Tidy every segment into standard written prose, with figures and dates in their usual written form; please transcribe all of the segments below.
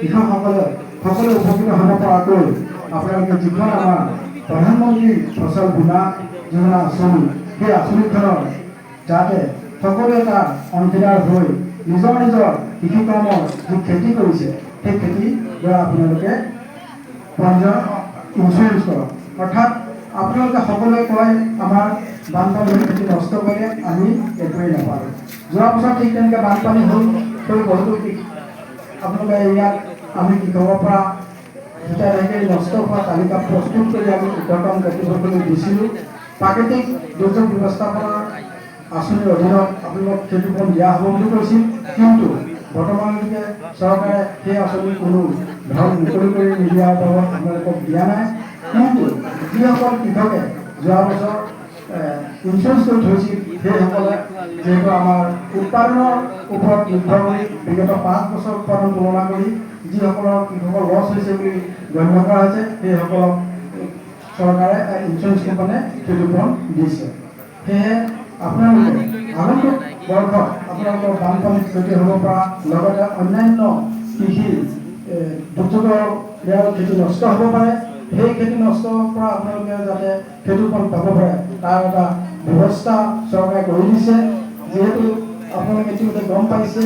কৃষকসকলে সকলো উপকৃত হ'ব পৰাকৈ আপোনালোকে যিখন আমাৰ প্ৰধানমন্ত্ৰী ফচল বীমা যোজনা আঁচনি সেই আঁচনিখনৰ যাতে সকলো এটা অংশীদাৰ হৈ নিজৰ নিজৰ কৃষি কৰ্মৰ যি খেতি কৰিছে সেই খেতিৰ দ্বাৰা আপোনালোকে পঞ্জীয়ন ইঞ্চুৰেঞ্চ কৰক। অৰ্থাৎ আপোনালোকে সকলোৱে কয় আমাৰ বানপানীয়ে খেতি নষ্ট কৰে, আমি একোৱেই নাপালোঁ। যোৱা বছৰ ঠিক তেনেকৈ বানপানী হ'ল, সেই বহুতো আপোনালোকে ইয়াত আমি কৃষকৰ পৰা হিতাধিকাৰী নষ্ট হোৱা তালিকা প্ৰস্তুত কৰি আমি উৰ্ধতম কৰ্তৃপক্ষলৈ দিছিলোঁ। প্ৰাকৃতিক দুৰ্যোগ ব্যৱস্থাপনা আঁচনিৰ অধীনত আপোনালোকক ক্ষতিপূৰণ দিয়া হ'ব বুলি কৈছিল, কিন্তু বৰ্তমানলৈকে চৰকাৰে সেই আঁচনি কোনো ধৰণ মুকলি কৰি নিদিয়াৰ বাবদ আপোনালোকক দিয়া নাই। কিন্তু যিসকল কৃষকে যোৱা বছৰ ইঞ্চুৰেঞ্চ কৰি থৈছিল সেইসকলে যিহেতু আমাৰ উৎপাদনৰ ওপৰত নিৰ্ভৰ কৰি বিগত 5 বছৰ উৎপাদন তুলনা কৰি যিসকলৰ কৃষকৰ লছ হৈছে বুলি গণ্য কৰা হৈছে সেইসকলক চৰকাৰে ইঞ্চুৰেঞ্চ কোম্পানীয়ে ক্ষতিপূৰণ দিছে। সেয়েহে আপোনালোকে আগন্তুক বৰ্ষত আপোনালোকৰ বানপানীত ক্ষতি হ'ব পৰা লগতে অন্যান্য কৃষি দুৰ্যোগৰ খেতি নষ্ট হ'ব পাৰে, সেই খেতি নষ্ট পৰা আপোনালোকে যাতে ক্ষতিপূৰণ পাব পাৰে তাৰ এটা ব্যৱস্থা চৰকাৰে কৰি দিছে। যিহেতু আপোনালোকে ইতিমধ্যে গম পাইছে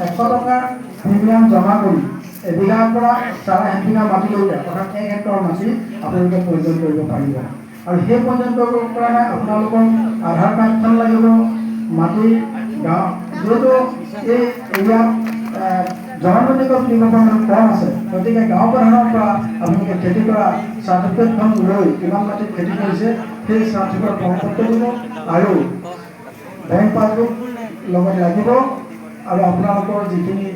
100 টকাৰ প্ৰিমিয়াম জমা কৰি এবিঘাৰ পৰা 4.5 বিঘা মাটিলৈকে অৰ্থাৎ 1 হেক্টৰ মাটি আপোনালোকে পঞ্জীয়ন কৰিব পাৰিব। আৰু সেই পঞ্জীয়ন কৰিব কাৰণে আপোনালোকৰ আধাৰ কাৰ্ডখন লাগিব, মাটি গাঁও যিহেতু এই এৰিয়াত জনগণিক কৃষকসকলৰ কম আছে, গতিকে গাঁও প্ৰধানৰ পৰা আপোনালোকে খেতি কৰা চাৰ্টিফিকেটখন লৈ কিমান মাটিত খেতি কৰিছে সেই চাৰ্টিফিকেট প্ৰমাণপত্ৰ দিব আৰু বেংক পাছবুক লগত লাগিব আৰু আপোনালোকৰ যিখিনি